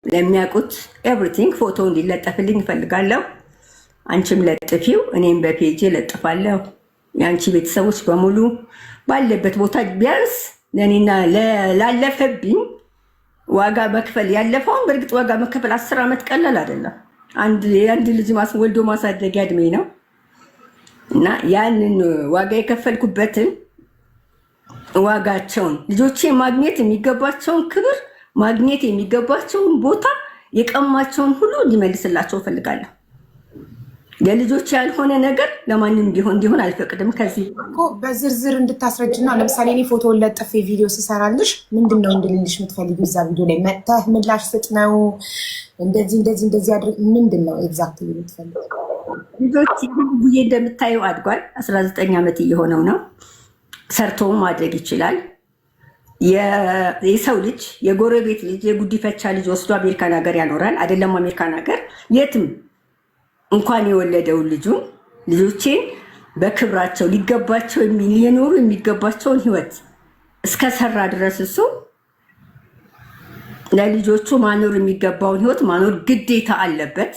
ለሚያውቁት ኤቭሪቲንግ ፎቶ እንዲለጠፍልኝ እፈልጋለሁ። አንቺም ለጥፊው፣ እኔም በፔጅ ለጥፋለሁ። የአንቺ ቤተሰቦች በሙሉ ባለበት ቦታ ቢያንስ ለእኔና ላለፈብኝ ዋጋ መክፈል ያለፈውን በእርግጥ ዋጋ መክፈል 10 ዓመት ቀላል አይደለም። አንድ ልጅ ወልዶ ማሳደጊያ እድሜ ነው እና ያንን ዋጋ የከፈልኩበትን ዋጋቸውን ልጆቼ ማግኘት የሚገባቸውን ክብር ማግኘት የሚገባቸውን ቦታ የቀማቸውን ሁሉ እንዲመልስላቸው እፈልጋለሁ። ለልጆች ያልሆነ ነገር ለማንም እንዲሆን አልፈቅድም። ከዚህ በዝርዝር እንድታስረጅና ለምሳሌ እኔ ፎቶ ለጥፌ ቪዲዮ ስሰራልሽ ምንድነው እንድልልሽ የምትፈልጊው? እዛ ቪዲዮ ላይ መጥተህ ምላሽ ስጥ ነው? እንደዚህ አድርግ ምንድነው ኤግዛክትሊ የምትፈልጊው? ልጆች ጉዬ እንደምታየው አድጓል። 19 ዓመት እየሆነው ነው። ሰርቶም ማድረግ ይችላል። የሰው ልጅ የጎረቤት ልጅ የጉዲፈቻ ልጅ ወስዶ አሜሪካን ሀገር ያኖራል። አይደለም አሜሪካን ሀገር የትም እንኳን የወለደውን ልጆቼን በክብራቸው ሊገባቸው ሊኖሩ የሚገባቸውን ህይወት እስከሰራ ድረስ እሱ ለልጆቹ ማኖር የሚገባውን ህይወት ማኖር ግዴታ አለበት።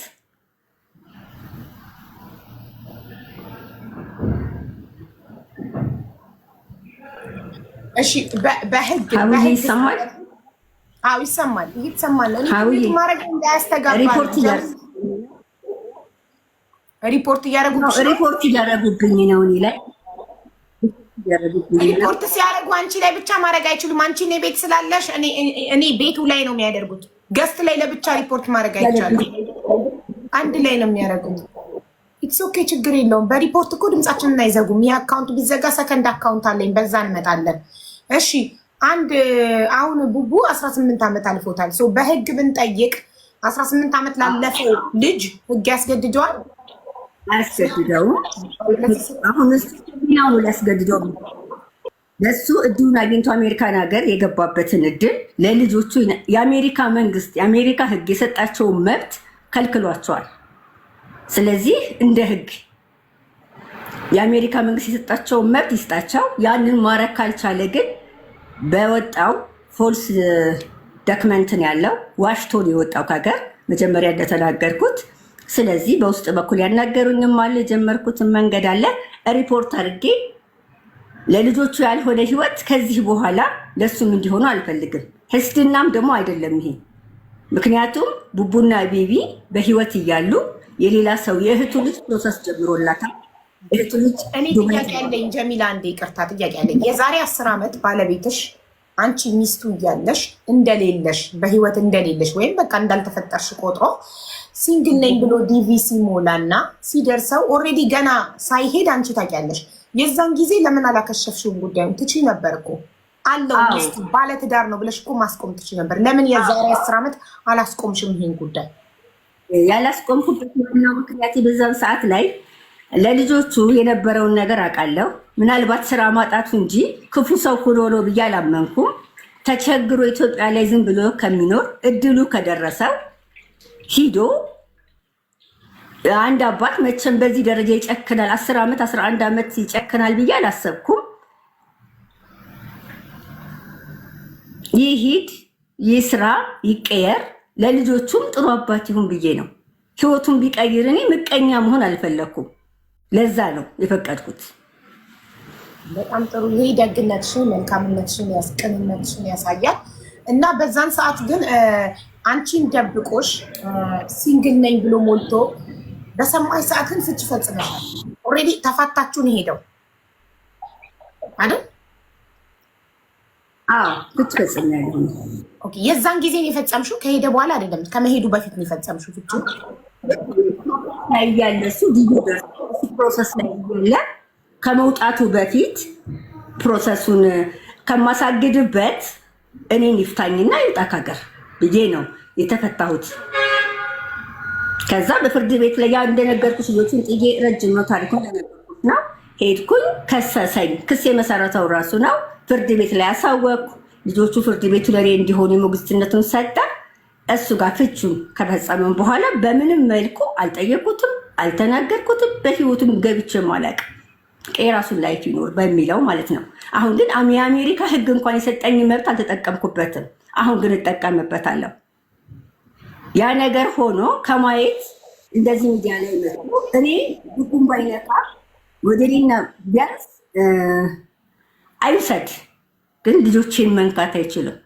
እሺ በህግ ይሰማል? አዎ ይሰማል። እኔ ማረግ እንዳያስተጋባ ሪፖርት እያደረጉብኝ ነው። እኔ ላይ ሪፖርት ሲያደርጉ አንቺ ላይ ብቻ ማድረግ አይችሉም። አንቺ እኔ ቤት ስላለሽ እኔ ቤቱ ላይ ነው የሚያደርጉት። ገስት ላይ ለብቻ ሪፖርት ማድረግ አይቻልም። አንድ ላይ ነው የሚያደርጉት። ኢትስ ኦኬ፣ ችግር የለውም። በሪፖርት እኮ ድምጻችንን አይዘጉም። ይህ አካውንት ቢዘጋ ሰከንድ አካውንት አለኝ፣ በዛ እንመጣለን። እሺ አሁን ቡቡ 18 ዓመት አልፎታል። በህግ ብንጠይቅ 18 ዓመት ላለፈው ልጅ ህግ ያስገድደዋል? አያስገድደውም። አሁን ነው ሊያስገድደው ለሱ እድሉን አግኝቶ አሜሪካን ሀገር የገባበትን እድል ለልጆቹ የአሜሪካ መንግስት የአሜሪካ ህግ የሰጣቸውን መብት ከልክሏቸዋል። ስለዚህ እንደ ህግ የአሜሪካ መንግስት የሰጣቸውን መብት ይስጣቸው። ያንን ማረግ ካልቻለ ግን በወጣው ፎልስ ዶክመንትን ያለው ዋሽቶን የወጣው ከሀገር መጀመሪያ እንደተናገርኩት። ስለዚህ በውስጥ በኩል ያናገሩኝም አለ፣ የጀመርኩትን መንገድ አለ። ሪፖርት አድርጌ ለልጆቹ ያልሆነ ህይወት ከዚህ በኋላ ለሱም እንዲሆኑ አልፈልግም። ህስድናም ደግሞ አይደለም ይሄ። ምክንያቱም ቡቡና ቤቢ በህይወት እያሉ የሌላ ሰው የእህቱ ልጅ ፕሮሰስ ጀምሮላታል። እህቱ ልጅ እኔ ጥያቄ ያለኝ ጀሚላ፣ አንዴ ይቅርታ ጥያቄ ያለኝ። የዛሬ 10 ዓመት ባለቤትሽ አንቺ ሚስቱ እያለሽ እንደሌለሽ በህይወት እንደሌለሽ ወይም በቃ እንዳልተፈጠርሽ ቆጥሮ ሲንግል ነኝ ብሎ ዲቪ ሲሞላና ሲደርሰው ኦልሬዲ ገና ሳይሄድ አንቺ ታውቂያለሽ። የዛን ጊዜ ለምን አላከሸፍሽውም? ጉዳዩን ትችይ ነበር እኮ አለው ሚስቱ ባለትዳር ነው ብለሽ እኮ ማስቆም ትችይ ነበር። ለምን የዛሬ 10 ዓመት አላስቆምሽም ይሄን ጉዳይ? ያላስቆምኩበት ዋናው ምክንያት በዛን ሰዓት ላይ ለልጆቹ የነበረውን ነገር አውቃለሁ። ምናልባት ስራ ማጣቱ እንጂ ክፉ ሰው ሆኖ ብዬ አላመንኩም። ተቸግሮ ኢትዮጵያ ላይ ዝም ብሎ ከሚኖር እድሉ ከደረሰው ሂዶ አንድ አባት መቼም በዚህ ደረጃ ይጨክናል፣ 10 ዓመት 11 ዓመት ይጨክናል ብዬ አላሰብኩም። ይሂድ፣ ይስራ፣ ይቀየር፣ ለልጆቹም ጥሩ አባት ይሁን ብዬ ነው። ህይወቱን ቢቀይር እኔ ምቀኛ መሆን አልፈለኩም። ለዛ ነው የፈቀድኩት። በጣም ጥሩ። ይሄ ደግነትሽን፣ መልካምነትሽን፣ ቅንነትሽን ያሳያል። እና በዛን ሰዓት ግን አንቺን ደብቆሽ ሲንግል ነኝ ብሎ ሞልቶ በሰማይ ሰዓት ግን ፍች ፈጽመሻል። ኦልሬዲ ተፋታችሁን ሄደው አይደል? አዎ ፍች ፈጽመሻል። ኦኬ። የዛን ጊዜ ነው የፈጸምሽው? ከሄደ በኋላ አይደለም፣ ከመሄዱ በፊት ነው የፈጸምሽው ፍቹ? ላይ ያለ እሱ ፕሮሰስ ላይ ያለ ከመውጣቱ በፊት ፕሮሰሱን ከማሳግድበት እኔን ይፍታኝና ይውጣ ከሀገር ብዬ ነው የተፈታሁት። ከዛ በፍርድ ቤት ላይ ያ እንደነገርኩሽ ልጆችን ጥዬ ረጅም ነው ታሪኩ እንደነገርኩሽ ነው ሄድኩኝ። ከሰሰኝ። ክስ የመሰረተው ራሱ ነው። ፍርድ ቤት ላይ አሳወቅኩ። ልጆቹ ፍርድ ቤቱ ለኔ እንዲሆኑ የሞግዚትነቱን ሰጠ። እሱ ጋር ፍቹን ከፈጸመን በኋላ በምንም መልኩ አልጠየቁትም፣ አልተናገርኩትም። በህይወቱም ገብቼም አላውቅም። የራሱን ላይፍ ይኖር በሚለው ማለት ነው። አሁን ግን የአሜሪካ ህግ እንኳን የሰጠኝ መብት አልተጠቀምኩበትም። አሁን ግን እጠቀምበታለሁ። ያ ነገር ሆኖ ከማየት እንደዚህ ሚዲያ ላይ መጥቶ እኔ ሁሉም ባይነቃ ወደኔና ቢያንስ አይውሰድ፣ ግን ልጆቼን መንካት አይችልም።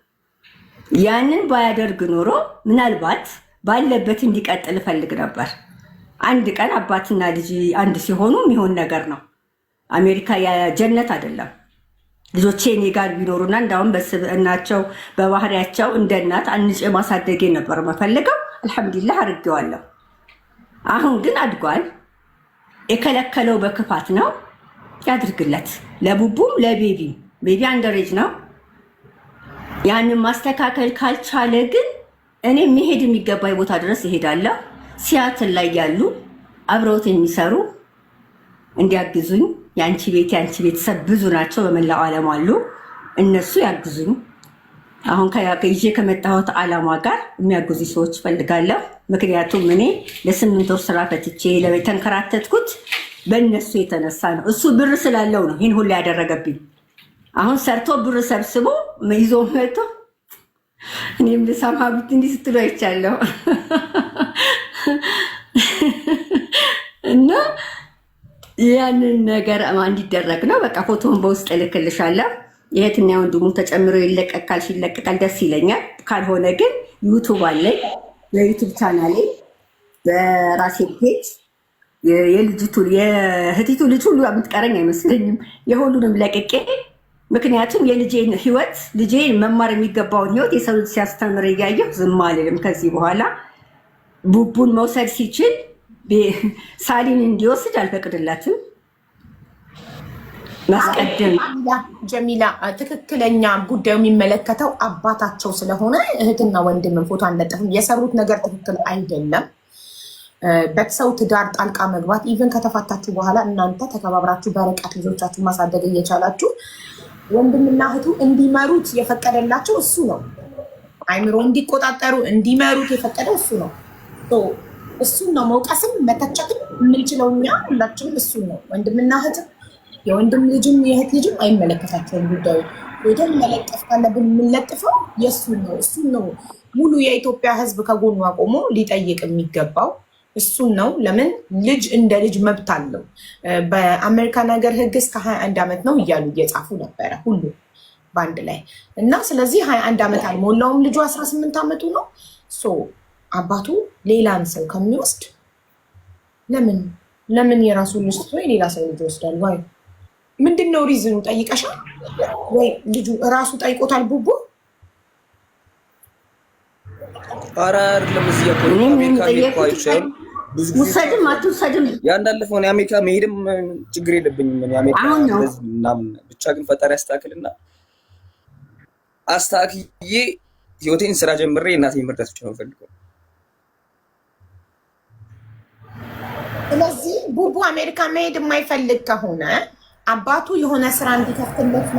ያንን ባያደርግ ኖሮ ምናልባት ባለበት እንዲቀጥል እፈልግ ነበር። አንድ ቀን አባትና ልጅ አንድ ሲሆኑ የሚሆን ነገር ነው። አሜሪካ የጀነት አይደለም። ልጆቼ እኔ ጋር ቢኖሩና እንዳውም በስብዕናቸው በባህሪያቸው እንደ እናት አንጬ ማሳደጌ ነበር መፈልገው። አልሐምዱሊላህ አድርጌዋለሁ። አሁን ግን አድጓል። የከለከለው በክፋት ነው፣ ያድርግለት። ለቡቡም ለቤቢም፣ ቤቢ አንደሬጅ ነው። ያንን ማስተካከል ካልቻለ ግን እኔ መሄድ የሚገባኝ ቦታ ድረስ እሄዳለሁ። ሲያትል ላይ ያሉ አብረውት የሚሰሩ እንዲያግዙኝ፣ የአንቺ ቤተሰብ ብዙ ናቸው፣ በመላው ዓለም አሉ። እነሱ ያግዙኝ። አሁን ይዤ ከመጣሁት ዓላማ ጋር የሚያግዙ ሰዎች ፈልጋለሁ። ምክንያቱም እኔ ለ8 ወር ስራ ፈትቼ ተንከራተትኩት በእነሱ የተነሳ ነው። እሱ ብር ስላለው ነው ይህን ሁሉ ያደረገብኝ። አሁን ሰርቶ ብር ሰብስቦ ይዞ መጥቶ እኔም ልሳማ ብት እንዲህ ስትሉ አይቻለሁ እና ያንን ነገር እንዲደረግ ነው። በቃ ፎቶውን በውስጥ እልክልሻለሁ። የእህትና ወንድሙ ተጨምሮ ይለቀቃል። ይለቀቃል፣ ደስ ይለኛል። ካልሆነ ግን ዩቱብ አለኝ፣ የዩቱብ ቻናሌ በራሴ ፔጅ የእህቲቱ ልጅ ሁሉ የምትቀረኝ አይመስለኝም። የሁሉንም ለቅቄ፣ ምክንያቱም የልጄን ህይወት ልጄ መማር የሚገባውን ህይወት የሰው ልጅ ሲያስተምር እያየሁ ዝም አልልም። ከዚህ በኋላ ቡቡን መውሰድ ሲችል ሳሊን እንዲወስድ አልፈቅድላትም። ማስቀደም ጀሚላ ትክክለኛ ጉዳዩ የሚመለከተው አባታቸው ስለሆነ እህትና ወንድምን ፎቶ አንለጥፍም። የሰሩት ነገር ትክክል አይደለም። በሰው ትዳር ጣልቃ መግባት፣ ኢቨን ከተፋታችሁ በኋላ እናንተ ተከባብራችሁ በርቀት ልጆቻችሁ ማሳደግ እየቻላችሁ ወንድምና እህቱ እንዲመሩት የፈቀደላቸው እሱ ነው። አይምሮ እንዲቆጣጠሩ እንዲመሩት የፈቀደው እሱ ነው። እሱን ነው መውቀስም መተቸትም የምንችለው እኛ ሁላችንም እሱን ነው። ወንድምና እህትም የወንድም ልጅም የእህት ልጅም አይመለከታቸውም ጉዳዩ። ሄደን መለጠፍ ካለብን የምንለጥፈው የእሱን ነው። እሱን ነው ሙሉ የኢትዮጵያ ሕዝብ ከጎኑ አቆሞ ሊጠይቅ የሚገባው እሱን ነው። ለምን ልጅ እንደ ልጅ መብት አለው። በአሜሪካን ሀገር ሕግ እስከ 21 ዓመት ነው እያሉ እየጻፉ ነበረ ሁሉ በአንድ ላይ እና ስለዚህ 21 ዓመት አልሞላውም ልጁ 18 ዓመቱ ነው። አባቱ ሌላን ሰው ከሚወስድ ለምን የራሱን ልጅ ትቶ የሌላ ሰው ልጅ ይወስዳል? ዋይ ምንድን ነው ሪዝኑ? ጠይቀሻል ወይ? ልጁ እራሱ ጠይቆታል? ቡቡ ኧረ አይደለም። እዚህ ውሰድም አትውሰድም ያንዳለፈው ነው። የአሜሪካ መሄድም ችግር የለብኝም። የአሜሪካ ምናምን ብቻ ግን ፈጣሪ አስተካክልና አስተካክዬ ህይወቴን ስራ ጀምሬ እናቴን መርዳት ብቻ ነው ፈልገው። ስለዚህ ቡቡ አሜሪካ መሄድ የማይፈልግ ከሆነ አባቱ የሆነ ስራ እንዲከፍትለት